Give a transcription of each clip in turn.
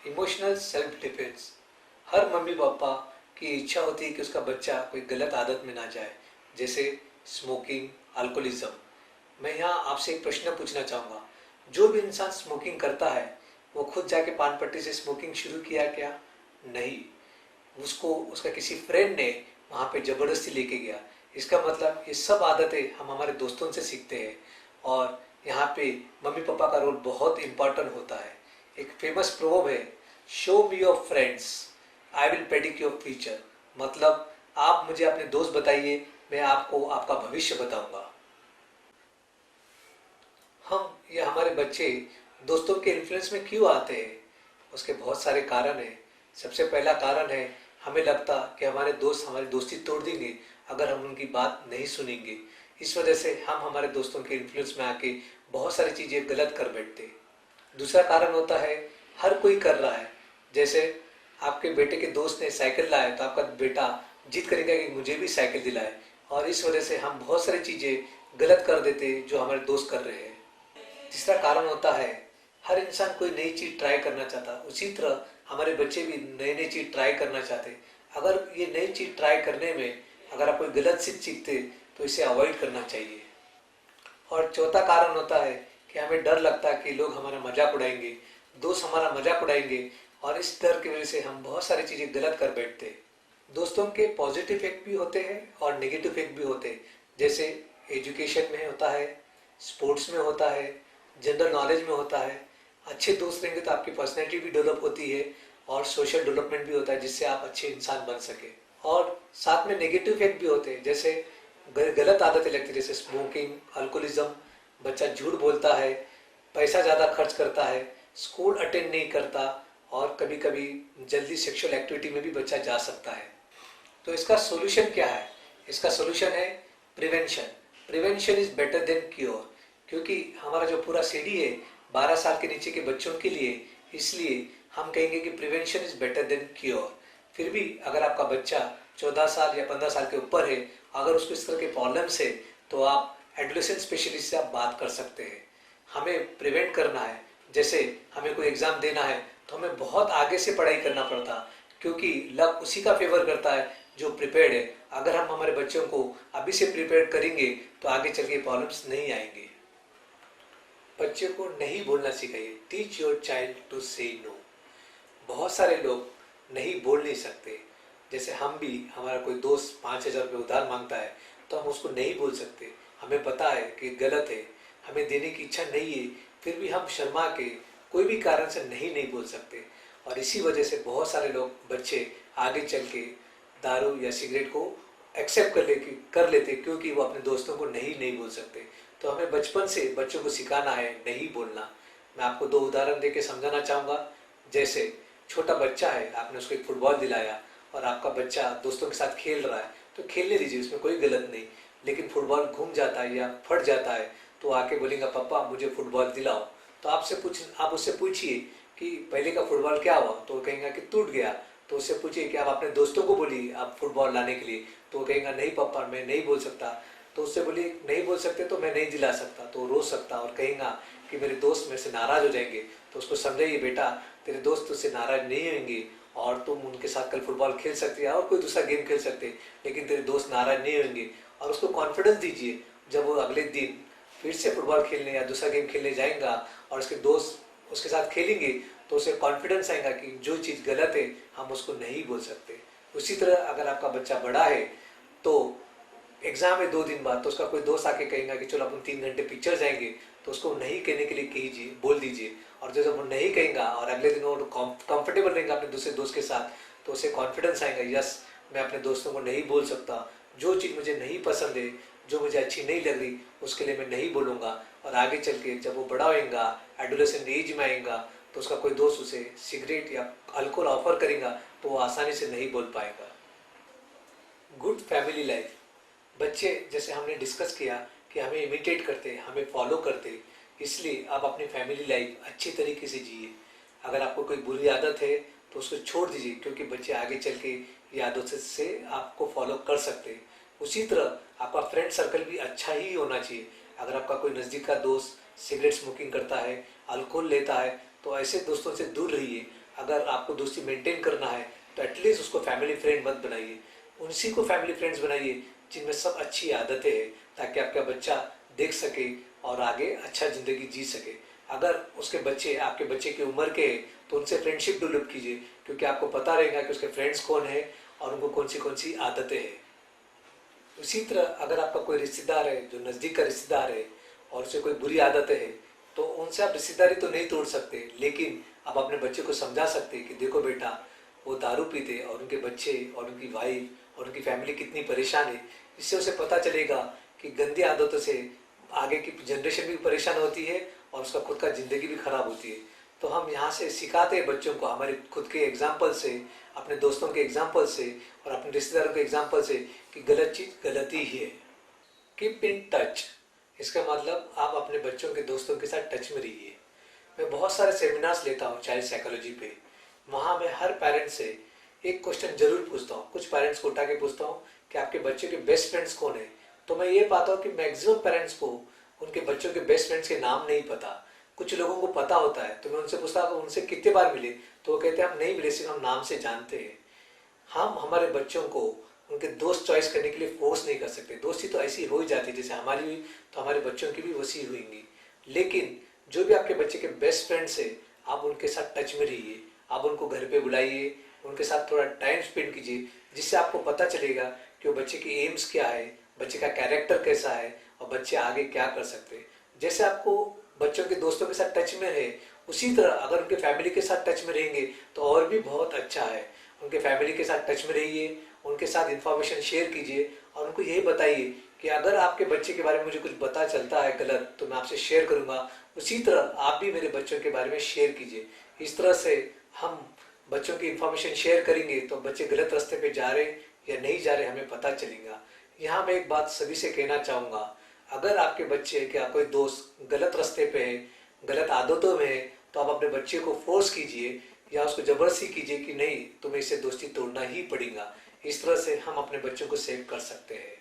Emotional self defense. हर mummy papa की इच्छा होती है कि उसका बच्चा कोई गलत आदत में ना जाए, जैसे स्मोकिंग, अल्कोहलिज्म। मैं यहाँ आपसे एक प्रश्न पूछना चाहूँगा, जो भी इंसान स्मोकिंग करता है वो खुद जाके पान पट्टी से स्मोकिंग शुरू किया क्या? नहीं, उसको उसका किसी फ्रेंड ने वहाँ पे ज़बरदस्ती लेके गया। इसका मतलब ये सब आदतें हम हमारे दोस्तों से सीखते हैं और यहाँ पे मम्मी पापा का रोल बहुत इम्पोर्टेंट होता है। एक फेमस प्रोवर्ब है, show me your friends, I will predict your future. मतलब आप मुझे अपने दोस्त बताइए, मैं आपको आपका भविष्य बताऊंगा। हम ये हमारे बच्चे दोस्तों के इन्फ्लुएंस में क्यों आते हैं? उसके बहुत सारे कारण हैं। सबसे पहला कारण है, हमें लगता कि हमारे दोस्त हमारी दोस्ती तोड़ देंगे अगर हम उनकी बात नहीं सुनेंगे। इस वजह से हम हमारे दोस्तों के इन्फ्लुएंस में आके बहुत सारी चीज़ें गलत कर बैठते। दूसरा कारण होता है, हर कोई कर रहा है। जैसे आपके बेटे के दोस्त ने साइकिल लाया तो आपका बेटा जिद करेगा कि मुझे भी साइकिल दिलाए, और इस वजह से हम बहुत सारी चीज़ें गलत कर देते जो हमारे दोस्त कर रहे हैं। तीसरा कारण होता है, हर इंसान कोई नई चीज़ ट्राई करना चाहता, उसी तरह हमारे बच्चे भी नई नई चीज़ ट्राई करना चाहते। अगर ये नई चीज़ ट्राई करने में अगर आप कोई गलत चीज़ सीखते तो इसे अवॉइड करना चाहिए। और चौथा कारण होता है कि हमें डर लगता है कि लोग हमारा मजाक उड़ाएंगे, दोस्त हमारा मजाक उड़ाएंगे, और इस डर की वजह से हम बहुत सारी चीज़ें गलत कर बैठते हैं। दोस्तों के पॉजिटिव इफेक्ट भी होते हैं और नेगेटिव इफेक्ट भी होते हैं। जैसे एजुकेशन में होता है, स्पोर्ट्स में होता है, जनरल नॉलेज में होता है। अच्छे दोस्त रहेंगे तो आपकी पर्सनैलिटी भी डेवलप होती है और सोशल डेवलपमेंट भी होता है, जिससे आप अच्छे इंसान बन सके। और साथ में नेगेटिव इफेक्ट भी होते हैं, जैसे गलत आदतें लगती है, जैसे स्मोकिंग, अल्कोहलिज्म। बच्चा झूठ बोलता है, पैसा ज़्यादा खर्च करता है, स्कूल अटेंड नहीं करता, और कभी कभी जल्दी सेक्सुअल एक्टिविटी में भी बच्चा जा सकता है। तो इसका सोल्यूशन क्या है? इसका सोल्यूशन है prevention. Prevention is better than cure. क्योंकि हमारा जो पूरा सीडी है 12 साल के नीचे के बच्चों के लिए, इसलिए हम कहेंगे कि prevention is better than cure. फिर भी अगर आपका बच्चा 14 साल या 15 साल के ऊपर है, अगर उसको इस तरह के प्रॉब्लम्स है, तो आप एडोलेसेंट स्पेशलिस्ट से आप बात कर सकते हैं। हमें प्रिवेंट करना है। जैसे हमें कोई एग्ज़ाम देना है तो हमें बहुत आगे से पढ़ाई करना पड़ता, क्योंकि लक उसी का फेवर करता है जो प्रिपेयर्ड है। अगर हम हमारे बच्चों को अभी से प्रिपेयर करेंगे तो आगे चल के प्रॉब्लम्स नहीं आएंगे। बच्चे को नहीं बोलना सिखाइए। टीच योर चाइल्ड टू से नो। बहुत सारे लोग नहीं बोल नहीं सकते। जैसे हम भी, हमारा कोई दोस्त 5,000 रुपये उधार मांगता है तो हम उसको नहीं बोल सकते। हमें पता है कि गलत है, हमें देने की इच्छा नहीं है, फिर भी हम शर्मा के कोई भी कारण से नहीं बोल सकते। और इसी वजह से बहुत सारे लोग, बच्चे आगे चल के दारू या सिगरेट को एक्सेप्ट कर लेते, क्योंकि वो अपने दोस्तों को नहीं बोल सकते। तो हमें बचपन से बच्चों को सिखाना है नहीं बोलना। मैं आपको 2 उदाहरण देके समझाना चाहूँगा। जैसे छोटा बच्चा है, आपने उसको एक फुटबॉल दिलाया और आपका बच्चा दोस्तों के साथ खेल रहा है, तो खेलने दीजिए, उसमें कोई गलत नहीं। लेकिन फुटबॉल घूम जाता है या फट जाता है तो आके बोलेगा, पापा मुझे फुटबॉल दिलाओ। तो आप उससे पूछिए कि पहले का फुटबॉल क्या हुआ, तो वो कहेगा कि टूट गया। तो उससे पूछिए कि आप अपने दोस्तों को बोलिए आप फुटबॉल लाने के लिए, तो वो कहेगा नहीं पापा मैं नहीं बोल सकता। तो उससे बोलिए नहीं बोल सकते तो मैं नहीं दिला सकता, तो रो सकता और कहेगा कि मेरे दोस्त मेरे से नाराज हो जाएंगे। तो उसको समझाइए, बेटा तेरे दोस्त तुझसे नाराज नहीं होंगे और तुम उनके साथ कल फुटबॉल खेल सकते हैं और कोई दूसरा गेम खेल सकते हैं, लेकिन तेरे दोस्त नाराज नहीं होंगे। और उसको कॉन्फिडेंस दीजिए, जब वो अगले दिन फिर से फुटबॉल खेलने या दूसरा गेम खेलने जाएगा और उसके दोस्त उसके साथ खेलेंगे, तो उसे कॉन्फिडेंस आएगा कि जो चीज़ गलत है हम उसको नहीं बोल सकते। उसी तरह अगर आपका बच्चा बड़ा है तो एग्जाम है 2 दिन बाद, तो उसका कोई दोस्त आके कहेगा कि चलो अपन 3 घंटे पिक्चर जाएंगे, तो उसको नहीं कहने के लिए कीजिए, बोल दीजिए। और जब वो नहीं कहेगा और अगले दिन वो कंफर्टेबल रहेगा अपने दूसरे दोस्त के साथ, तो उसे कॉन्फिडेंस आएगा, यस मैं अपने दोस्तों को नहीं बोल सकता, जो चीज़ मुझे नहीं पसंद है, जो मुझे अच्छी नहीं लग रही, उसके लिए मैं नहीं बोलूँगा। और आगे चल के जब वो बड़ा होएगा, एडोलेसेंट एज में आएगा, तो उसका कोई दोस्त उसे सिगरेट या अल्कोहल ऑफर करेगा तो वो आसानी से नहीं बोल पाएगा। Good family life. बच्चे, जैसे हमने डिस्कस किया कि हमें इमिटेट करते, हमें फॉलो करते, इसलिए आप अपनी फैमिली लाइफ अच्छी तरीके से जिए। अगर आपको कोई बुरी आदत है तो उसको छोड़ दीजिए, क्योंकि बच्चे आगे चल के ये आदत से आपको फॉलो कर सकते हैं। उसी तरह आपका फ्रेंड सर्कल भी अच्छा ही होना चाहिए। अगर आपका कोई नज़दीक का दोस्त सिगरेट स्मोकिंग करता है, अल्कोहल लेता है, तो ऐसे दोस्तों से दूर रहिए। अगर आपको दोस्ती मेंटेन करना है तो एटलीस्ट उसको फैमिली फ्रेंड मत बनाइए, उसी को फैमिली फ्रेंड्स बनाइए जिनमें सब अच्छी आदतें हैं, ताकि आपका बच्चा देख सके और आगे अच्छा ज़िंदगी जी सके। अगर उसके बच्चे आपके बच्चे की उम्र के हैं तो उनसे फ्रेंडशिप डेवलप कीजिए, क्योंकि आपको पता रहेगा कि उसके फ्रेंड्स कौन है और उनको कौन सी आदतें हैं। उसी तरह अगर आपका कोई रिश्तेदार है जो नज़दीक का रिश्तेदार है और उसे कोई बुरी आदतें है, तो उनसे आप रिश्तेदारी तो नहीं तोड़ सकते, लेकिन आप अपने बच्चे को समझा सकते हैं कि देखो बेटा, वो दारू पीते और उनके बच्चे और उनकी वाइफ और उनकी फैमिली कितनी परेशान है। इससे उसे पता चलेगा कि गंदी आदतों से आगे की जनरेशन भी परेशान होती है और उसका खुद का ज़िंदगी भी खराब होती है। तो हम यहाँ से सिखाते हैं बच्चों को हमारे खुद के एग्जाम्पल से, अपने दोस्तों के एग्जाम्पल से और अपने रिश्तेदारों के एग्जाम्पल से कि गलत चीज़ गलत ही है। कीप इन टच, इसका मतलब आप अपने बच्चों के दोस्तों के साथ टच में रहिए। मैं बहुत सारे सेमिनार्स लेता हूँ चाइल्ड साइकोलॉजी पे। वहाँ मैं हर पेरेंट्स से एक क्वेश्चन जरूर पूछता हूँ। कुछ पेरेंट्स को उठा के पूछता हूँ कि आपके बच्चे के बेस्ट फ्रेंड्स कौन है। तो मैं ये पाता हूँ कि मैक्सिमम पेरेंट्स को उनके बच्चों के बेस्ट फ्रेंड्स के नाम नहीं पता। कुछ लोगों को पता होता है, तो मैं उनसे पूछता हूँ उनसे कितने बार मिले, तो वो कहते हैं हम नहीं मिले, सिर्फ हम नाम से जानते हैं। हम हमारे बच्चों को उनके दोस्त चॉइस करने के लिए फोर्स नहीं कर सकते। दोस्ती तो ऐसी हो ही जाती है, जैसे हमारी हुई तो हमारे बच्चों की भी वैसी हुई। लेकिन जो भी आपके बच्चे के बेस्ट फ्रेंड्स है, आप उनके साथ टच में रहिए, आप उनको घर पे बुलाइए, उनके साथ थोड़ा टाइम स्पेंड कीजिए, जिससे आपको पता चलेगा कि वो बच्चे की एम्स क्या है, बच्चे का कैरेक्टर कैसा है और बच्चे आगे क्या कर सकते हैं। जैसे आपको बच्चों के दोस्तों के साथ टच में रहे, उसी तरह अगर उनके फैमिली के साथ टच में रहेंगे तो और भी बहुत अच्छा है। उनके फैमिली के साथ टच में रहिए, उनके साथ इंफॉर्मेशन शेयर कीजिए और उनको यही बताइए कि अगर आपके बच्चे के बारे में मुझे कुछ पता चलता है गलत, तो मैं आपसे शेयर करूंगा। उसी तरह आप भी मेरे बच्चों के बारे में शेयर कीजिए। इस तरह से हम बच्चों की इंफॉर्मेशन शेयर करेंगे तो बच्चे गलत रास्ते पे जा रहे या नहीं जा रहे हमें पता चलेगा। यहाँ मैं एक बात सभी से कहना चाहूँगा, अगर आपके बच्चे क्या कोई दोस्त गलत रास्ते पे है, गलत आदतों में है, तो आप अपने बच्चे को फोर्स कीजिए या उसको जबरदस्ती कीजिए कि नहीं, तुम्हें इससे दोस्ती तोड़ना ही पड़ेगा। इस तरह से हम अपने बच्चों को सेव कर सकते हैं।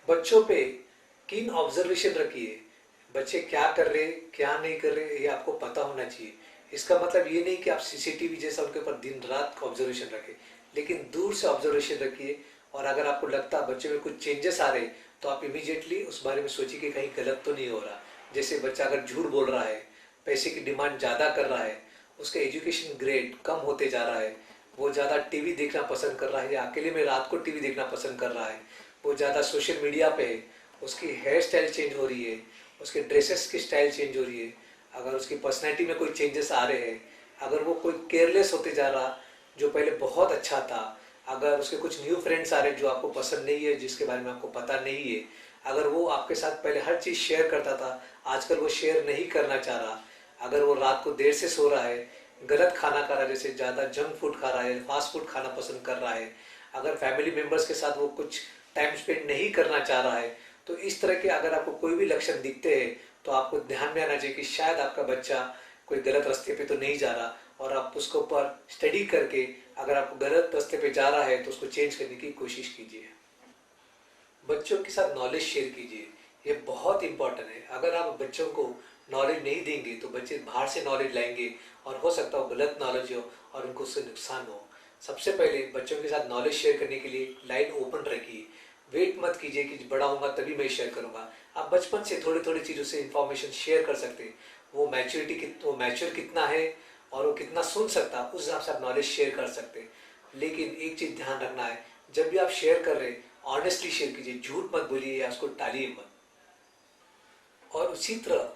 बच्चों पे कीन ऑब्जर्वेशन रखिए। बच्चे क्या कर रहे क्या नहीं कर रहे ये आपको पता होना चाहिए। इसका मतलब ये नहीं कि आप सीसीटीवी जैसा उनके ऊपर दिन रात का ऑब्जर्वेशन रखें, लेकिन दूर से ऑब्जर्वेशन रखिए। और अगर आपको लगता है बच्चे में कुछ चेंजेस आ रहे, तो आप इमीडिएटली उस बारे में सोचिए कि कहीं गलत तो नहीं हो रहा। जैसे बच्चा अगर झूठ बोल रहा है, पैसे की डिमांड ज़्यादा कर रहा है, उसका एजुकेशन ग्रेड कम होते जा रहा है, वो ज़्यादा टीवी देखना पसंद कर रहा है या अकेले में रात को टीवी देखना पसंद कर रहा है, वो ज़्यादा सोशल मीडिया पे है, उसकी हेयर स्टाइल चेंज हो रही है, उसके ड्रेसेस की स्टाइल चेंज हो रही है, अगर उसकी पर्सनैलिटी में कोई चेंजेस आ रहे हैं, अगर वो कोई केयरलेस होते जा रहा जो पहले बहुत अच्छा था, अगर उसके कुछ न्यू फ्रेंड्स आ रहे जो आपको पसंद नहीं है, जिसके बारे में आपको पता नहीं है, अगर वो आपके साथ पहले हर चीज़ शेयर करता था, आजकल वो शेयर नहीं करना चाह रहा, अगर वो रात को देर से सो रहा है, गलत खाना खा रहा है, जैसे ज़्यादा जंक फूड खा रहा है, फास्ट फूड खाना पसंद कर रहा है, अगर फैमिली मेम्बर्स के साथ वो कुछ टाइम स्पेंड नहीं करना चाह रहा है, तो इस तरह के अगर आपको कोई भी लक्षण दिखते हैं तो आपको ध्यान में आना चाहिए कि शायद आपका बच्चा कोई गलत रास्ते पे तो नहीं जा रहा, और आप उसके ऊपर स्टडी करके अगर आपको गलत रास्ते पे जा रहा है तो उसको चेंज करने की कोशिश कीजिए। बच्चों के साथ नॉलेज शेयर कीजिए, ये बहुत इंपॉर्टेंट है। अगर आप बच्चों को नॉलेज नहीं देंगे तो बच्चे बाहर से नॉलेज लाएंगे और हो सकता हो गलत नॉलेज हो और उनको उससे नुकसान हो। सबसे पहले बच्चों के साथ नॉलेज शेयर करने के लिए लाइन ओपन रखिए। वेट मत कीजिए कि बड़ा होगा तभी मैं शेयर करूंगा। आप बचपन से थोड़ी थोड़ी चीज़ों से इंफॉर्मेशन शेयर कर सकते हैं। वो मैच्योर कितना है और वो कितना सुन सकता है, उस हिसाब से आप नॉलेज शेयर कर सकते हैं। लेकिन एक चीज़ ध्यान रखना है, जब भी आप शेयर कर रहे हैं ऑनेस्टली शेयर कीजिए, झूठ मत बोलिए या उसको टालिए मत। और उसी तरह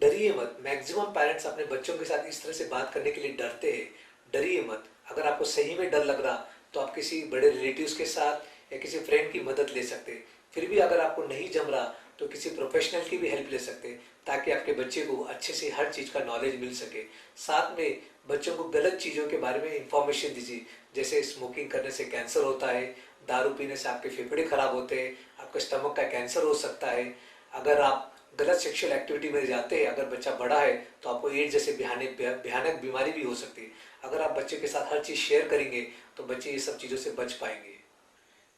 डरिए मत। मैक्सिमम पेरेंट्स अपने बच्चों के साथ इस तरह से बात करने के लिए डरते हैं। डरिए मत। अगर आपको सही में डर लग रहा तो आप किसी बड़े रिलेटिव्स के साथ या किसी फ्रेंड की मदद ले सकते हैं। फिर भी अगर आपको नहीं जम रहा तो किसी प्रोफेशनल की भी हेल्प ले सकते हैं, ताकि आपके बच्चे को अच्छे से हर चीज़ का नॉलेज मिल सके। साथ में बच्चों को गलत चीज़ों के बारे में इंफॉर्मेशन दीजिए, जैसे स्मोकिंग करने से कैंसर होता है, दारू पीने से आपके फेफड़े खराब होते हैं, आपके स्टमक का कैंसर हो सकता है। अगर आप गलत सेक्सुअल एक्टिविटी में जाते हैं, अगर बच्चा बड़ा है तो आपको एड्स जैसे भयानक बीमारी भी हो सकती है। अगर आप बच्चे के साथ हर चीज़ शेयर करेंगे तो बच्चे ये सब चीज़ों से बच पाएंगे।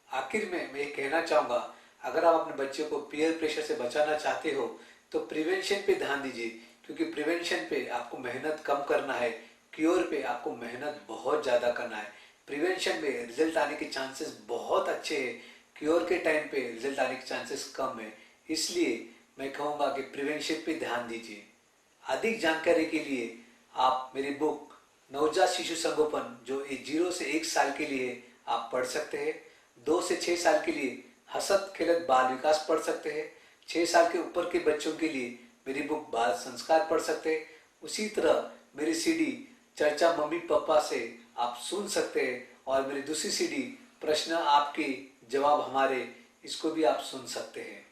आखिर में मैं ये कहना चाहूँगा, अगर आप अपने बच्चे को पीयर प्रेशर से बचाना चाहते हो तो प्रिवेंशन पे ध्यान दीजिए, क्योंकि प्रिवेंशन पे आपको मेहनत कम करना है, क्योर पे आपको मेहनत बहुत ज़्यादा करना है। प्रिवेंशन में रिजल्ट आने के चांसेस बहुत अच्छे हैं, क्योर के टाइम पे रिजल्ट आने के चांसेस कम है। इसलिए मैं कहूँगा कि प्रिवेंशन पे ध्यान दीजिए। अधिक जानकारी के लिए आप मेरी बुक नवजात शिशु संगोपन जो 0 से 1 साल के लिए आप पढ़ सकते हैं। 2 से 6 साल के लिए हसत खेलत बाल विकास पढ़ सकते हैं। 6 साल के ऊपर के बच्चों के लिए मेरी बुक बाल संस्कार पढ़ सकते हैं। उसी तरह मेरी सीडी चर्चा मम्मी पापा से आप सुन सकते हैं, और मेरी दूसरी सीडी प्रश्न आपके जवाब हमारे, इसको भी आप सुन सकते हैं।